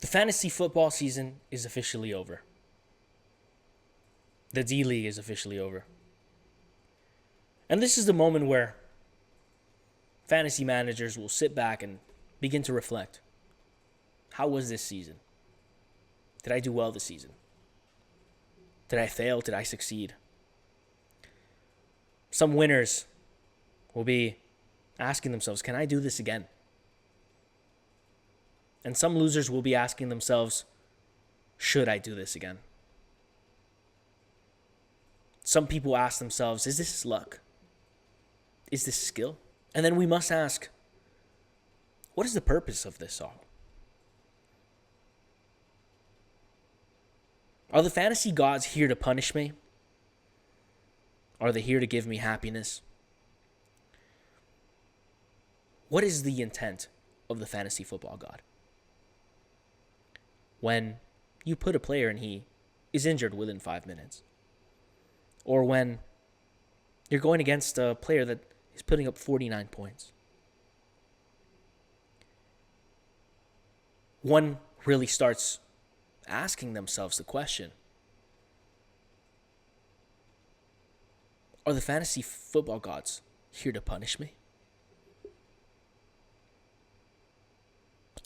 The fantasy football season is officially over. The D League is officially over. And this is the moment where fantasy managers will sit back and begin to reflect. How was this season? Did I do well this season? Did I fail? Did I succeed? Some winners will be asking themselves, can I do this again? And some losers will be asking themselves, should I do this again? Some people ask themselves, is this luck? Is this skill? And then we must ask, what is the purpose of this all? Are the fantasy gods here to punish me? Are they here to give me happiness? What is the intent of the fantasy football god? When you put a player and he is injured within 5 minutes, or when you're going against a player that is putting up 49 points, one really starts asking themselves the question, are the fantasy football gods here to punish me?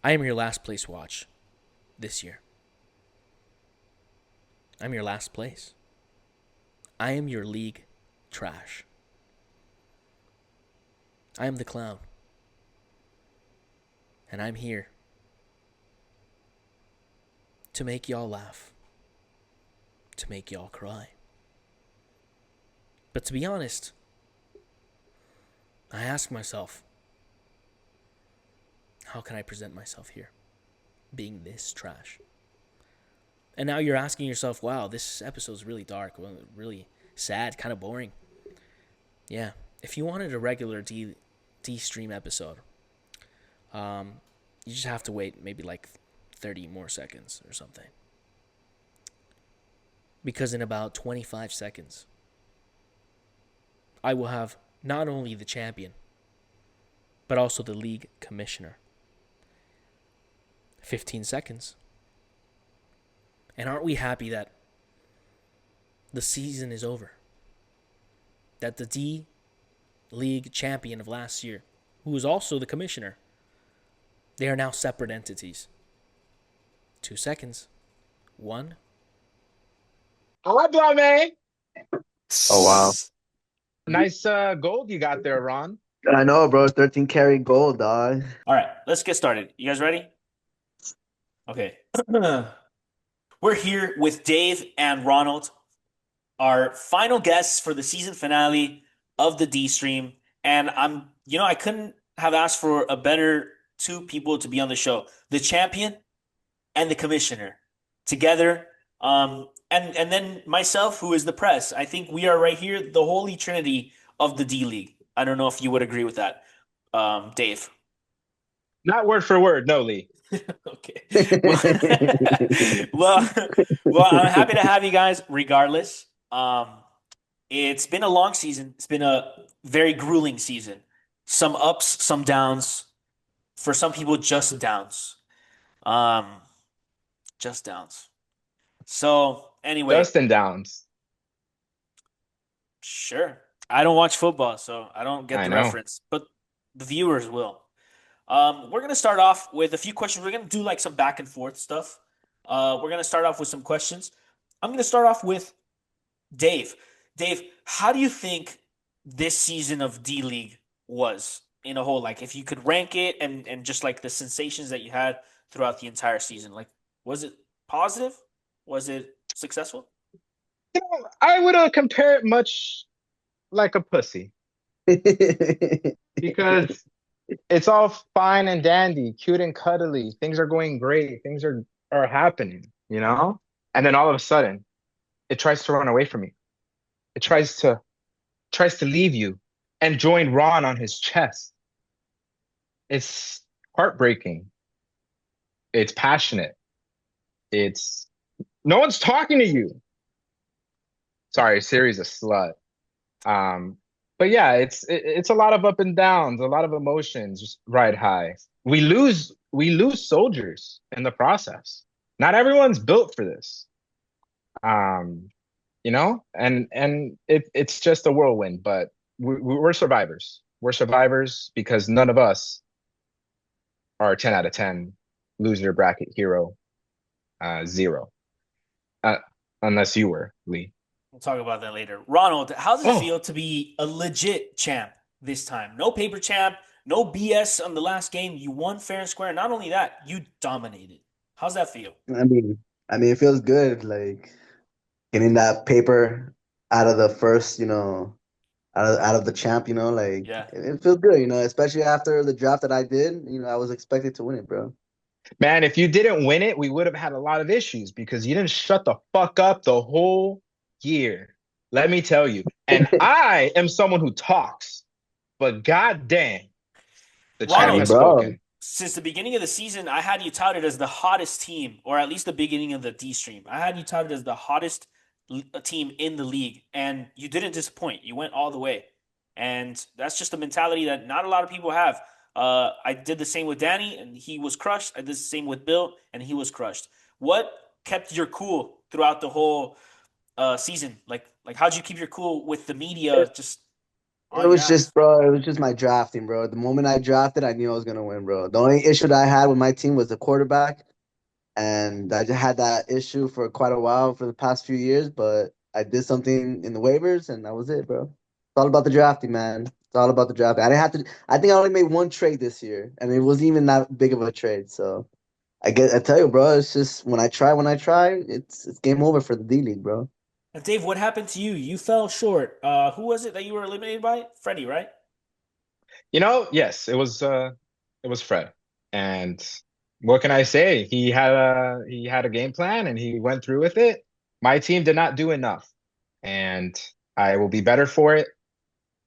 I am your last place watch this year. I'm your last place. I am your league trash. I am the clown. And I'm here to make y'all laugh, to make y'all cry. But to be honest, I ask myself, how can I present myself here, being this trash? And now you're asking yourself, wow, this episode's really dark, really sad, kind of boring. Yeah, if you wanted a regular D-Stream episode, you just have to wait maybe like 30 more seconds or something. Because in about 25 seconds, I will have not only the champion, but also the league commissioner. 15 seconds. And aren't we happy that the season is over? That the D League champion of last year, who was also the commissioner, they are now separate entities. 2 seconds. 1. What, man? Oh wow. Nice gold you got there, Ron. I know, bro. 13 karat gold, dog. All right, let's get started. You guys ready? Okay. We're here with Dave and Ronald, our final guests for the season finale of the D Stream. And I couldn't have asked for a better two people to be on the show. The champion and the commissioner together. And then myself, who is the press. I think we are right here, the holy trinity of the D League. I don't know if you would agree with that, Dave. Not word for word, no, Lee. Okay. Well, I'm happy to have you guys regardless. It's been a long season. It's been a very grueling season. Some ups, some downs. For some people, just downs. Just downs. So, anyway. Dustin Downs. Sure. I don't watch football, so I don't get the reference. But the viewers will. We're going to start off with a few questions. We're going to do like some back and forth stuff. We're going to start off with some questions. I'm going to start off with Dave. Dave, how do you think this season of D League was in a whole? Like, if you could rank it and just like the sensations that you had throughout the entire season, like, was it positive? Was it successful? I would compare it much like a pussy because it's all fine and dandy, cute and cuddly. Things are going great. Things are happening, you know? And then all of a sudden, it tries to run away from you. It tries to leave you and join Ron on his chest. It's heartbreaking. It's passionate. It's no one's talking to you. Sorry, Siri's a slut. But yeah, it's a lot of up and downs, a lot of emotions, just ride high. We lose we lose soldiers in the process. Not everyone's built for this. Um, and it's just a whirlwind, but we're survivors. We're survivors because none of us are 10 out of 10 loser bracket hero, zero. Uh, unless you were, Lee. We'll talk about that later. Ronald, how does it Oh, feel to be a legit champ this time? No paper champ, no BS on the last game. You won fair and square. Not only that, you dominated. How's that feel? I mean, it feels good, like getting that paper out of the first, out of the champ, like Yeah. it feels good, especially after the draft that I did. I was expected to win it, bro. man, if you didn't win it, we would have had a lot of issues because you didn't shut the fuck up the whole year. Let me tell you. And I am someone who talks, but goddamn, the champ Ronald, has Bro, spoken. since the beginning of the season, I had you touted as the hottest team, or at least the beginning of the D stream. I had you touted as the hottest team in the league, and you didn't disappoint. You went all the way, and that's just a mentality that not a lot of people have. I did the same with Danny, and he was crushed. I did the same with Bill, and he was crushed. What kept your cool throughout the whole season? Like how'd you keep your cool with the media just it on your was just, ass? bro, it was just my drafting, bro. The moment I drafted, I knew I was gonna win, bro. The only issue that I had with my team was the quarterback, and I just had that issue for quite a while for the past few years. But I did something in the waivers, and that was it, bro. It's all about the drafting, man. It's all about the drafting. I didn't have to. I think I only made one trade this year, and it wasn't even that big of a trade. So I tell you, bro, it's just when I try, it's game over for the D League, bro. And Dave, what happened to you? You fell short. Who was it that you were eliminated by? Freddie, right? Yes, it was Fred. And what can I say? He had a game plan and he went through with it. My team did not do enough. And I will be better for it.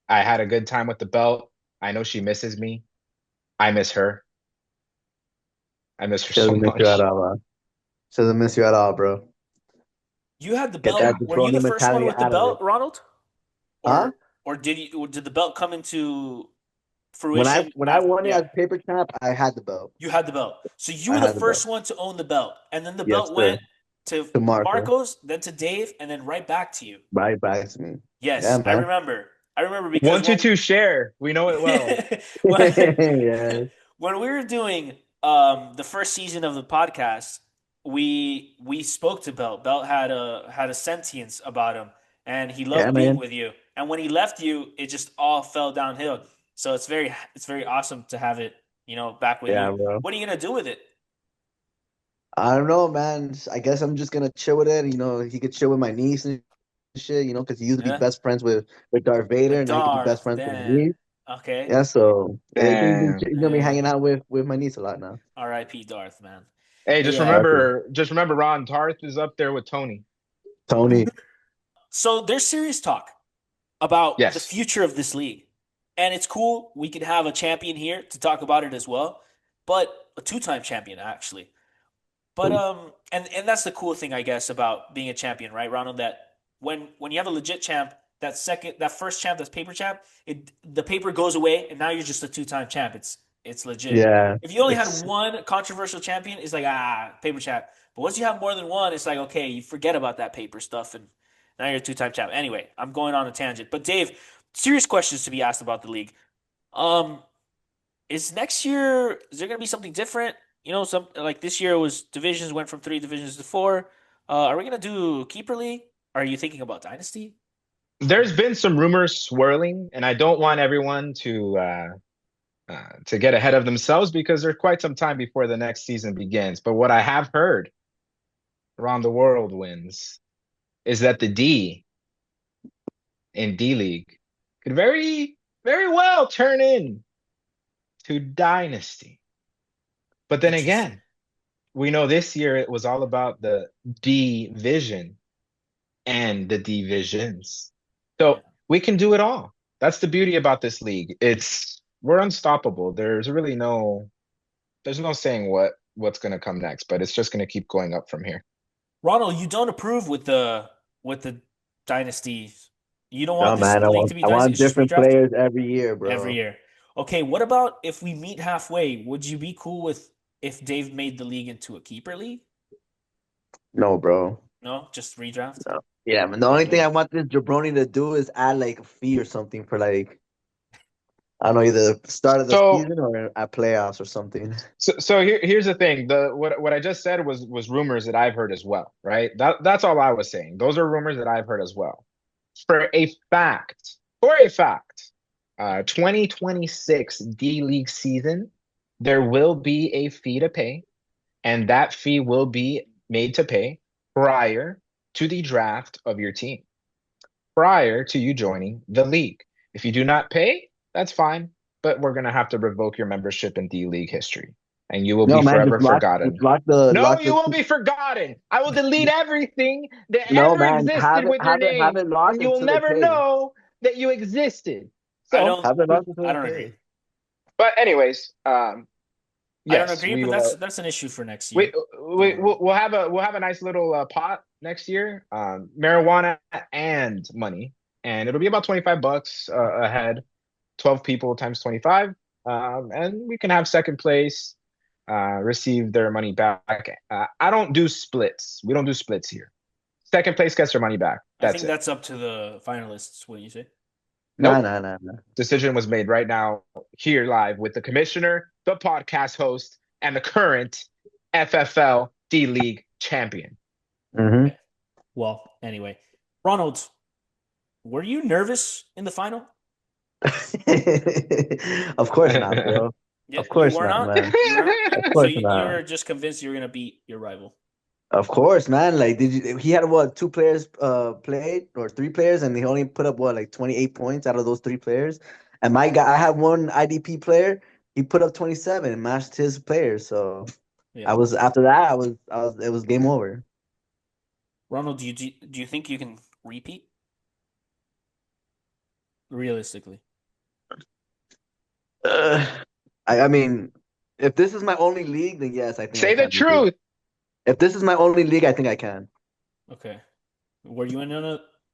I had a good time with the belt. I know she misses me. I miss her. I miss her She so doesn't miss you at much. all, man. She doesn't miss you at all, bro. You had the Get belt. Yeah. that Were you the jabroni first one mentality with the out of belt, it, Ronald? huh? Or did the belt come into When I fruition when I after? won it Yeah, as paper champ, I had the belt. you had the belt. So you I were the had the belt. first one to own the belt, and then the Yes, belt sir. went to To Marco, Marcos, then to Dave, and then right back to you. right back to me. Yeah, Yes, I man. remember. I remember because One, two, when two, share. We know it well. when Yeah. when we were doing the first season of the podcast, we spoke to Belt. Belt had a sentience about him, and he Yeah, loved being man. with you. And when he left you, it just all fell downhill. So it's very awesome to have it, back with Yeah, you. bro. What are you gonna do with it? I don't know, man. I guess I'm just gonna chill with it. He could chill with my niece and shit, because he used to be Yeah, best friends with Darth Vader, with and now he could be best Darth. friends with my Then niece. okay. Yeah, so Damn. he's gonna be hanging out with my niece a lot now. R.I.P. Darth, man. Hey, But just yeah, Exactly. remember, just remember, Ron Tarth is up there with Tony. Tony. so there's serious talk about the Yes. future of this league. And it's cool. We can have a champion here to talk about it as well. But a two-time champion, actually. But and that's the cool thing, I guess, about being a champion, right, Ronald? That when you have a legit champ, that first champ, that's paper champ, the paper goes away, and now you're just a two-time champ. It's legit. Yeah. If you only had It's one controversial champion, it's like paper champ. But once you have more than one, it's like okay, you forget about that paper stuff, and now you're a two-time champ. Anyway, I'm going on a tangent. But Dave, serious questions to be asked about the league. Um, is next year is there going to be something different? Some like this year was divisions went from three divisions to four. Are we going to do keeper league? Are you thinking about dynasty? There's been some rumors swirling, and I don't want everyone to get ahead of themselves because there's quite some time before the next season begins. But what I have heard around the world wins is that the D in D League could very, very well turn in to Dynasty. But then Interesting. again, we know this year it was all about the division and the divisions. Yeah. So we can do it all. That's the beauty about this league. We're unstoppable. There's no saying what's going to come next, but it's just going to keep going up from here. Ronald, you don't approve with the dynasty. You don't no, want this man. I league want to be I dynasty. want It's just different redraft players every year, every bro. year. Okay, what about if we meet halfway? Would you be cool with if Dave made the league into a keeper league? No, bro. No, just redraft. No. Yeah, man. The only thing I want this jabroni to do is add like a fee or something for like I don't know, either the start of the So season or at playoffs or something. so here's the thing. What I just said was rumors that I've heard as well, right? That's all I was saying. Those are rumors that I've heard as well. For a fact, 2026 D League season, there will be a fee to pay, and that fee will be made to pay prior to the draft of your team, prior to you joining the league. If you do not pay, that's fine, but we're gonna have to revoke your membership in D League history, and you will be No, man, forever just forgotten. No, lock you the will be forgotten. I will delete everything that no, ever man, existed with your have name, it locked and you will until they never pay. know that you existed. I So, don't. Have it locked until I they don't pay. agree. but anyways, I don't yes, agree, we but will. that's an issue for next We, year. we'll have a nice little pot next year, marijuana and money, and it'll be about $25 a head, 12 people times 25, and we can have second place receive their money back. I don't do splits. We don't do splits here. Second place gets their money back. I That's think it. that's up to the finalists. What do you say? Nah, Nope. nah, nah, nah. Decision was made right now here live with the commissioner, the podcast host, and the current FFL D League champion. Mm-hmm. Okay. Well, anyway, Ronald, were you nervous in the final? Of course not, bro. Yeah, Of you course were not, not. man. You were not. Of So course you not. were just convinced you were gonna beat your rival. Of course, man. Like, did you? He had what? Two players played or three players, and he only put up what, like 28 points out of those three players. And my guy, I had one IDP player. He put up 27 and matched his players. So Yeah, I was after that. It was game over. Ronald, do you think you can repeat realistically? Uh, I mean, if this is my only league, then yes, I think I Say the can repeat. truth. If this is my only league, I think I can. Okay. Were you in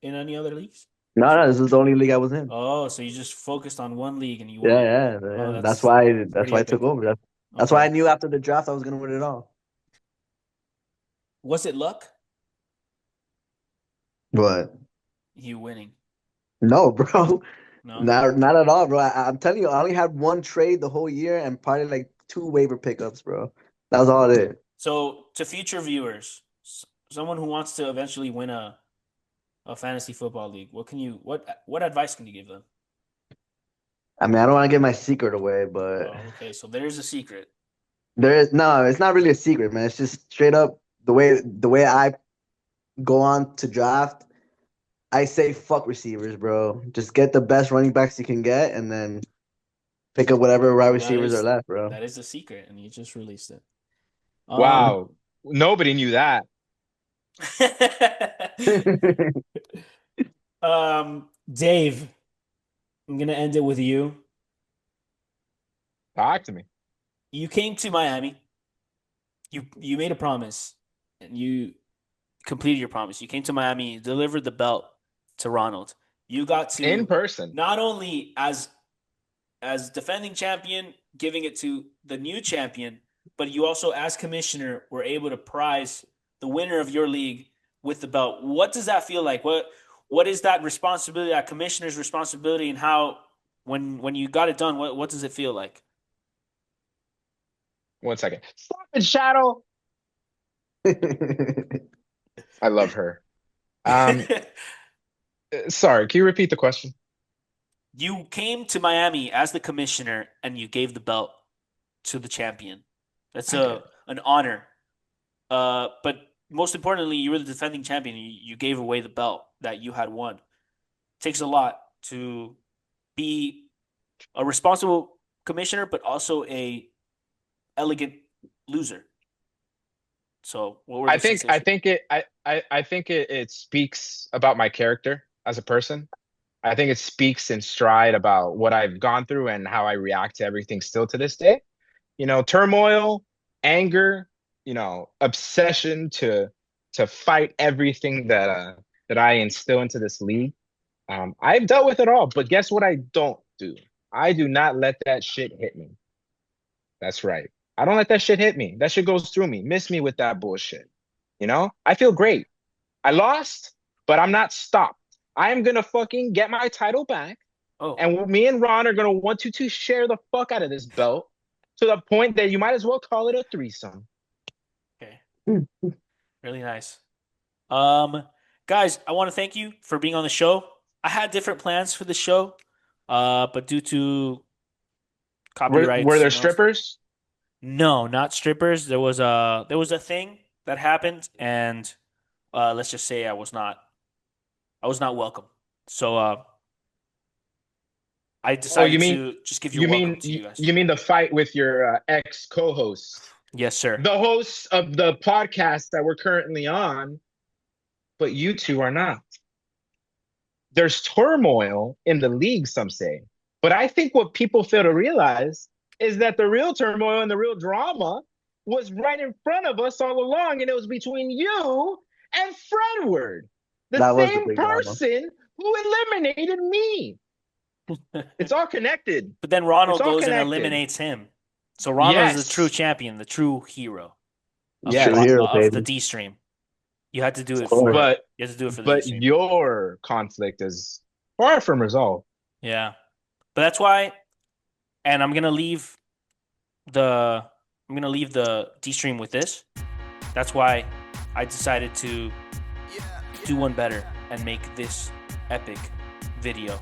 any other leagues? No, no, this is the only league I was in. Oh, so you just focused on one league and you Yeah, won. yeah, Oh, yeah. that's That's pretty why I took epic. over. That's why I Okay. knew after the draft I was gonna win it all. Was it luck? But You winning? no, bro. No. Not at all, bro. I'm telling you, I only had one trade the whole year and probably like two waiver pickups, bro. That was all it is. So to future viewers, someone who wants to eventually win a fantasy football league, what advice can you give them? I mean, I don't want to give my secret away, but Oh, okay, so there's a secret. there is no, it's not really a secret, man. It's just straight up the way I go on to draft. I say fuck receivers, bro. Just get the best running backs you can get, and then pick up whatever wide That receivers are is left, bro. that is a secret, and you just released it. Um, Wow. Nobody knew that. Dave, I'm gonna end it with you. Talk to me. You came to Miami. You made a promise, and you completed your promise. You came to Miami, you delivered the belt to Ronald. You got In to person. not only as defending champion, giving it to the new champion, but you also, as commissioner, were able to prize the winner of your league with the belt. What does that feel like? What is that responsibility, that commissioner's responsibility, and how when you got it done, what does it feel like? 1 second. Stop it, Shadow. I love her. Um, sorry, can you repeat the question? You came to Miami as the commissioner and you gave the belt to the champion. That's I did. an honor. But most importantly, you were the defending champion. You gave away the belt that you had won. It takes a lot to be a responsible commissioner, but also a elegant loser. So, what were I the think I sensations? think it I think it speaks about my character as a person. I think it speaks in stride about what I've gone through and how I react to everything still to this day. Turmoil, anger, obsession to fight everything that I instill into this league. I've dealt with it all, but guess what I don't do? I do not let that shit hit me. That's right. I don't let that shit hit me. That shit goes through me. Miss me with that bullshit. You know? I feel great. I lost, but I'm not stopped. I am gonna fucking get my title back, Oh, and me and Ron are gonna want to share the fuck out of this belt to the point that you might as well call it a threesome. okay. Really nice. Guys, I want to thank you for being on the show. I had different plans for the show, but due to copyrights, Were there strippers? no, not strippers. There was a thing that happened, and let's just say I was not welcome. So I Oh, decided to just give you a welcome to you guys. you mean the fight with your ex co-host, Yes, sir. the hosts of the podcast that we're currently on, but you two are not. There's turmoil in the league, some say. But I think what people fail to realize is that the real turmoil and the real drama was right in front of us all along, and it was between you and Fredward, the That was the same big drama. person who eliminated me. It's all connected. But then Ronald It's all goes and connected. eliminates him. So Ronald is Yes. the true champion, the true hero of, Yes. True hero, of baby. the D stream. You had to do it Of course. for But you had to do it for the but D stream. your conflict is far from resolved. Yeah. But that's why, and I'm gonna leave the D stream with this. That's why I decided to do one better and make this epic video.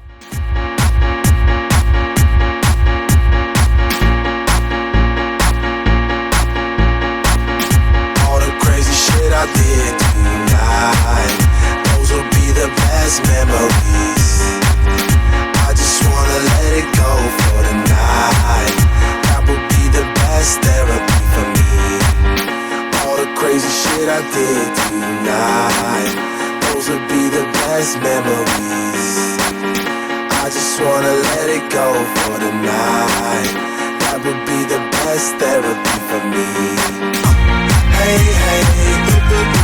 All the crazy shit I did tonight, those will be the best memories. I just wanna let it go for the night. That would be the best therapy for me. All the crazy shit I did tonight, those would be the best memories. I just wanna let it go for the night. That would be the best therapy for me. Hey, hey,